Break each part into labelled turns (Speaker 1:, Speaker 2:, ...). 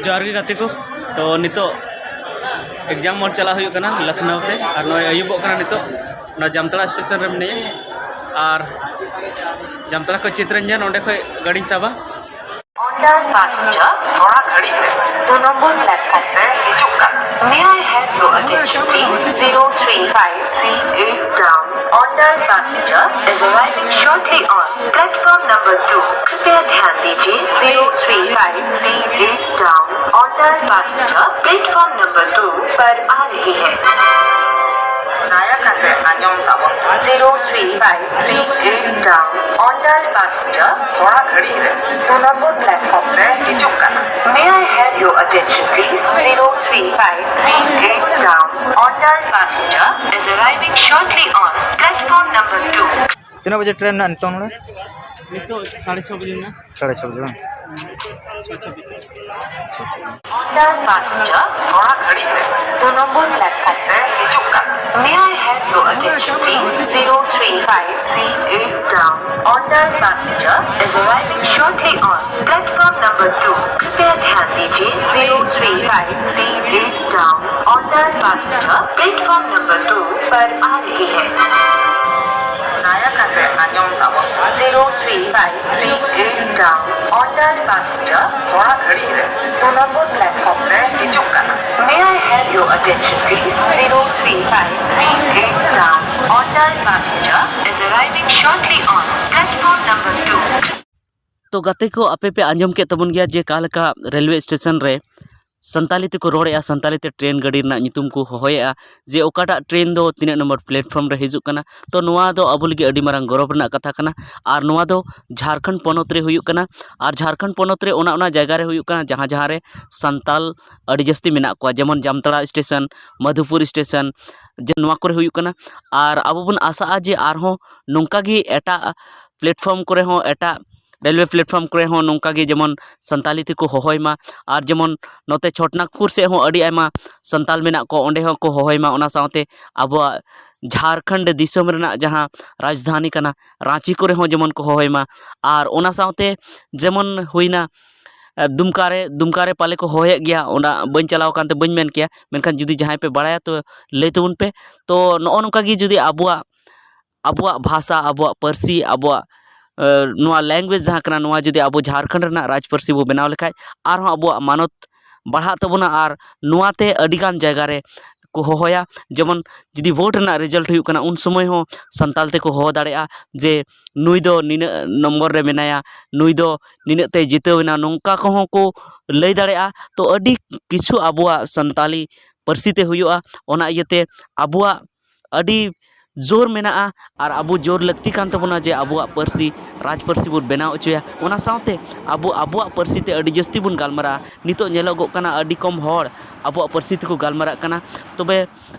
Speaker 1: जोहार गे गाते को तो नितो एग्जाम मोड चला हुई कना लखनऊ ते और नय अयुबो कना नितो ना जामतड़ा स्टेशन रे मने और जामतड़ा को चित्रंजन ओंडे खय गाड़ी साबा
Speaker 2: थोड़ा घड़ी है 2 नंबर प्लेटफॉर्म से हिजुक का May I have your attention please? 03538 down. Order passenger is arriving shortly on platform number 2. कृपया ध्यान दीजिए 03538 down. Order passenger platform number 2 पर आ रही है। नया कहते अंजम ताबन 03538 down. Order passenger थोड़ा घड़ी है 2 नंबर प्लेटफॉर्म से हिजुक का May I have your attention please? 03538 down. Order passenger is arriving shortly on platform number 2.
Speaker 3: कितना बजे ट्रेन ना नितो नोड़े
Speaker 1: नितो 6:30 बजे ना
Speaker 3: 6:30 बजे
Speaker 2: Order passenger थोड़ा घड़ी है 2 नंबर प्लेटफॉर्म से हिजुक का May I have your attention please? 03538 down. Order passenger is arriving shortly on platform number 2. कृपया ध्यान दीजिए 03538 down. Order passenger platform number 2 पर आ रही है। नया कहते अंजम ताबन 03538 down. Order passenger थोड़ा घड़ी है 2 नंबर प्लेटफॉर्म से हिजुक का May I have your attention please? 03538 down. Order passenger is arriving shortly on platform number 2.
Speaker 1: तो गाते को आपे पे आंजम के तबन गया जे कालका रेलवे स्टेशन रे संताली ते को रोड़े संताली ते ट्रेन गाड़ी ना नितुम को होया जे ओकाटा ट्रेन दो 3 नंबर प्लेटफॉर्म रे हिजुक कना तो नोआ दो अबो लगे अडी मारंग गौरव रना कथा कना और नोआ दो झारखंड पोनोत रे हुयुक कना और झारखंड पोनोत रे ओना जगह रे हुयुक कना जहां जहां रे संताल अडी जस्ती मेना को जेमन जामतड़ा स्टेशन मधुपुर स्टेशन जे नोआ करे हुयुक कना और अबो बन आशा जे आरहो नोंका गी एटा प्लेटफॉर्म करे हो एटा रेलवे प्लेटफॉर्म करे हो नोंका गे जेमन संताली ते को होहोयमा और जेमन नोते छोटनागपुर से हो अडी आयमा संताल मेना को ओंडे हो को होहोयमा ओना साथे आबो झारखंड दिसम रेना जहां राजधानी कना रांची करे हो जेमन को होहोयमा और ओना साथे जेमन हुइना दुमकारे पाले को होहे गया ओना बन चलाव कानते बन मेन किया मेनखान जुदी जहां पे बड़ाया तो ले तबुन पे तो नो नोंका गे जुदी आबुआ भाषा आबुआ परसी आबुआ नोआ लैंग्वेज जहाँ कना नोआ जुदी आबो झारखंड रना राज परसी बो बनाव लेखाय आर आबो मानत बढ़ा तबना और नोआते अडिगान जगह रे को होया जेमन जुदी वोट ना रिजल्ट हुई कना उन समय हो संताल ते को हो दाड़ेया जे नुई दो निन नंबर रे मेनाया नुई दो निनते जितेवना नोंका को हो को लई दाड़ेया तो अडी किछु आबुआ संताली परसी ते हुयुआ ओना इयते आबुआ अडी जोर मेना और आबो जोर लगती कान तबना जे आबुआ परसी राज परसी बुन बनाव अचोया ओना साथे आबुआ परसी ते अडी जस्ती बुन गालमारा नितो नेलोगो कना अडी कम होड़ आबुआ परसी ते को गालमारा कना तबे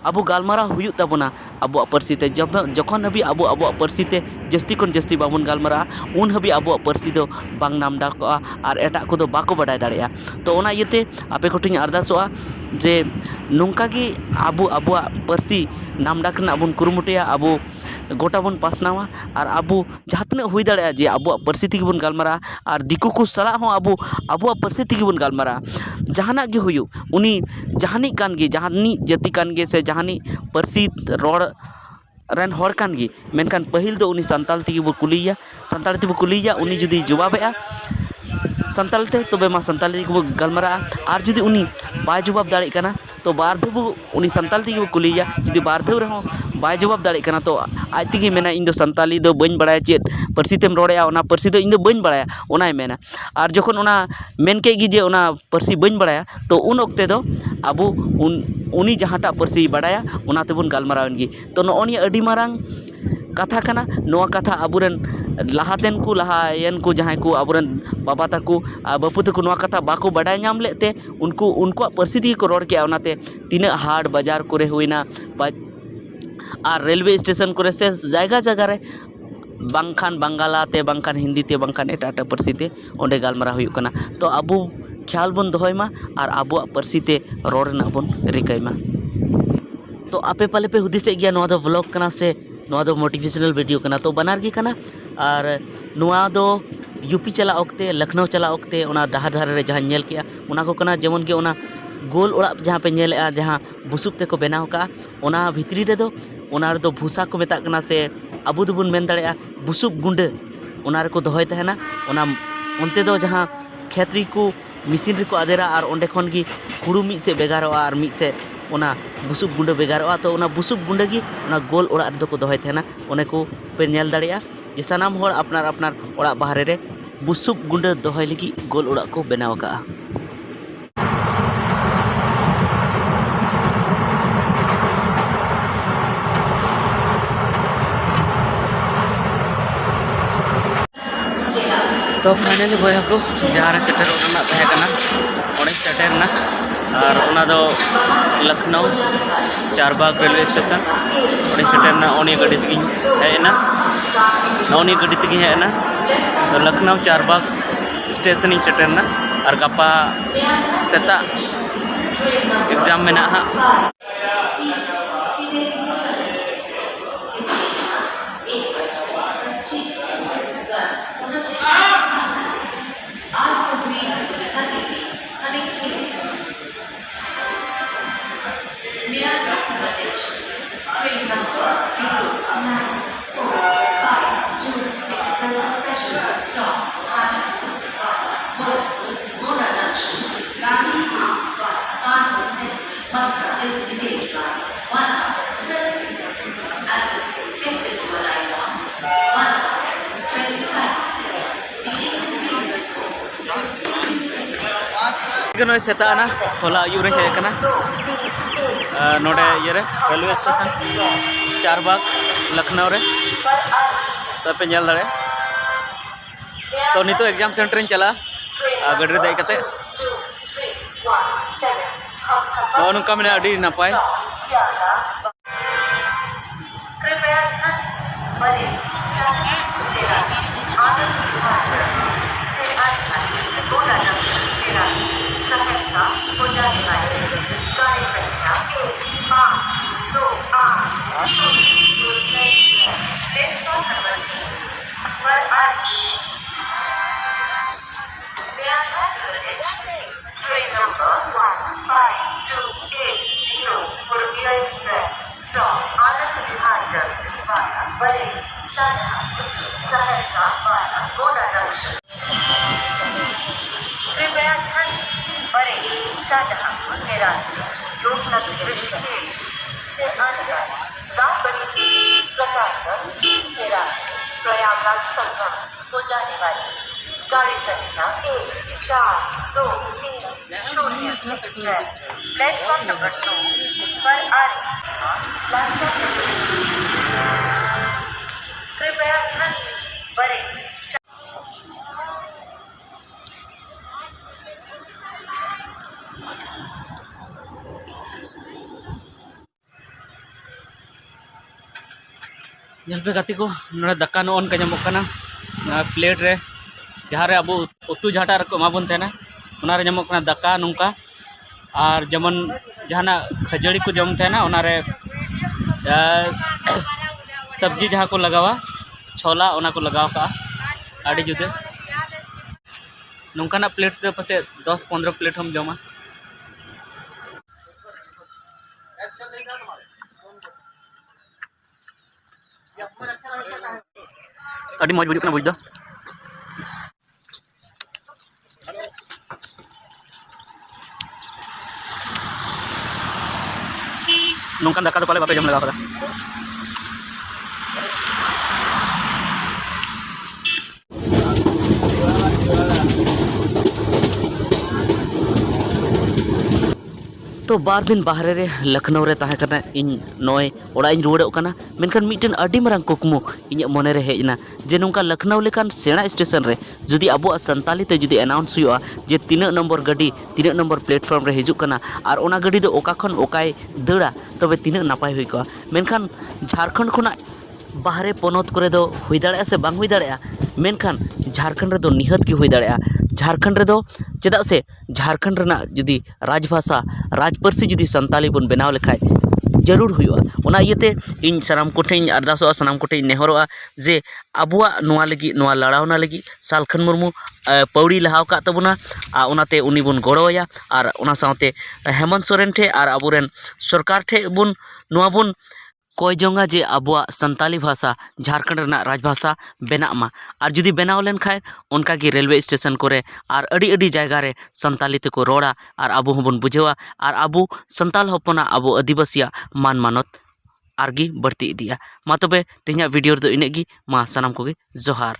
Speaker 1: आबो गालमारा हुयुग तबना आबुआ परसी ते जब जखन हबी आबुआ परसी ते जस्ती कोन जस्ती बाबुन गालमारा उन हबी आबुआ परसी दो बांग नामडा को और एटा को दो बाको बडाय दाड़ेया तो ओना इयते आपे कोटिन अरदासोआ जे नोंका गी आबुआ परसी नामडा कना बुन कुरुमुटिया आबो गोटा बन पासनावा और आबो जहाँ तक हुई दाड़े जे आबुआ परसी तेगी बन गालमारा और दिकु को सला हो आबुआ परसी तेगी बन गालमारा जहाना गे हुयु उनी जहानी कान गे जहानी जाति कान गे से जहानी परसी रोड रन होड़ कान गे मेनखान पहिल दो उनी संताल तेगी बो कुलिया संताल तेगी बो कुलिया उनी जुदी जवाबेआ संताल ते तबे मा संताल तेगी बो गालमारा और जुदी उनी बाय जवाब दाड़े कना तो बार धबु उनी संताल तेगी बो कुलिया जुदी बार धव रहो बाय जवाब दाड़े कना तो आज तेगी मेना इन दो संताली दो बन बड़ाया चेत परसी तेम रोड़ेया ओना परसी दो इन दो बन बड़ाया ओनाय मेना और जखन ओना मेन के गी जे ओना परसी बन बड़ाया तो उन ओक्ते दो आबो उनी जहांटा परसी बड़ाया ओना तेबुन गालमारावन गी तो नोनी अडी मारांग कथा कना नोआ कथा आबुरेन लाहातेन को लाहायन को जहां को आबुरेन बाबा ताकू बापू ताकू नोआ कथा बाको बड़ाय नाम लेते उनको परसी दी को रोड़ के ओनाते तीना हाट बाजार करे हुइना और रेलवे स्टेशन करे से जगह रे बांखान बांगाला ते बांखान हिंदी ते बांखान एटा परसी ते ओंडे गालमारा हुयुक कना तो आबो ख्याल बन दोहयमा और आबुआ परसी ते रोड़ ना बन रिकायमा तो आपे पाले पे हुदिसे गया नोआ दो व्लॉग कना से नोआ दो मोटिवेशनल वीडियो कना तो बनार गी कना और नुआ दो यूपी चला ओक्ते लखनऊ चला ओक्ते ओना डहार धारे रे जहाँ नेल किया ओना को कना जेमन के ओना गोल ओड़ा जहाँ पे नेलेआ जहाँ बुसुब ते को बनाव का ओना भितरी रे दो ओना रे दो भूसा को मेता कना से अबु दुबुन मेन दाड़ेया बुसुब गुंडे ओना रे को दोहय तहना ओना उनते दो जहाँ खेतरी को मिसिन रे को आदेरा और ओंडे खन गी हुड़ू मिद से बेगारोआ और मिद से ओना बुसुब गुंडे बेगारोआ तो ओना बुसुब गुंडे गी ओना गोल ओड़ा रे दो को दोहय तहना ओने को पे नेल दाड़ेया जे सानाम होड़ अपनार अपनार ओड़ा बाहरे रे बुसुब गुंडे दोहय लगी गोल ओड़ा को बनाव का। तो फाइनली बया को जहाँ सेटर सेटर और ओना दो लखनऊ चारबाग रेलवे स्टेशन सेटर उनी गाड़ी तक हेना उनी गाड़ी तक हेना तो लखनऊ चारबाग स्टेशन सेटर और गपा सेता एग्जाम में सेता होला आयुर हेकना नोडे ये रेलवे स्टेशन चारबाग लखनऊ रे तो पे नेल दाड़े तो नितो एग्जाम सेंटर चला गाड़ी रे दे कते नुका में अड़ी नपाय
Speaker 2: प्रयागराज संगम को जाने वाली गाड़ी संख्या 14230 एक्सप्रेस प्लेटफॉर्म नंबर 2 पर आ रही प्लेटफॉर्म कृपया ध्यान बड़े
Speaker 1: पे गति को नोड़े दाका नोन का नामोकना प्लेट रे जहाँ रे अब उतु झाटा रको एमाबन तेना उना रे नामोकना दाका नोंका और जमन जहाना खजड़ी को जम तेना उना रे सब्जी जहाँ को लगावा छोला उना को लगाव का आड़ी जुदे नोंकाना प्लेट दे पसे 10-15 प्लेट हम जमा अड़ी मौज बुझुक ना बुझ दो नोंकान दाका तो पाले बापे जम लगा पड़ा तो बार दिन बाहरे रे लखनऊ रे ताहे करना इन नॉय ओड़ा इन रुवाड़ोग कना मेनखान मिटन अडी मारांग कुकमु इᱧ मने रे हेजना जे नोंका लखनऊ लेकान सेना स्टेशन रे जुदी अबो संताली ते जुदी अनाउंस हुआ जे 3 नंबर गाड़ी 3 नंबर प्लेटफॉर्म रे हिजुक कना और ओना गाड़ी दो ओका खन ओकाय दड़ा तबे तीना नापाय हुई को मेनखान झारखंड खोना बाहरे पोनत करे दो हुई दाड़े से बांग हुई दाड़े मेनखान झारखंड रे दो निहत की हुई दाड़े झारखंड रे दो चेदा से झारखंड रेना जुदी राजभाषा राजपार्सी जुदी संताली बन बनाव लेखाय जरूर हुआ ओना इयते इन सनाम कोठे अरदासों सनाम कोठे नेहरोआ जे अबुआ नोआ लगी नोआ लड़ावना लगी सालखन मुर्मू पौड़ी लहाव का तबुना ओनाते उनी बुन गड़ोया और ओना साथे हेमंत सोरेन ठे और अबुरेन सरकार ठे बुन नोआ बुन कोई जोंगा जे अबुआ संताली भाषा झारखंड रना राजभाषा बेना मा और जुदी बेनाव लेन खाए उनका की रेलवे स्टेशन कोरे और अड़ी अड़ी जायगा रे संताली तेको रोड़ा और अबु हबन बुझेवा और अबु संताल हपना अबु आदिवासिया मान मानत आरगी बढ़ती इदिया मा तबे तेहना वीडियो दो इनेगी मा सनाम कोगे जोहार।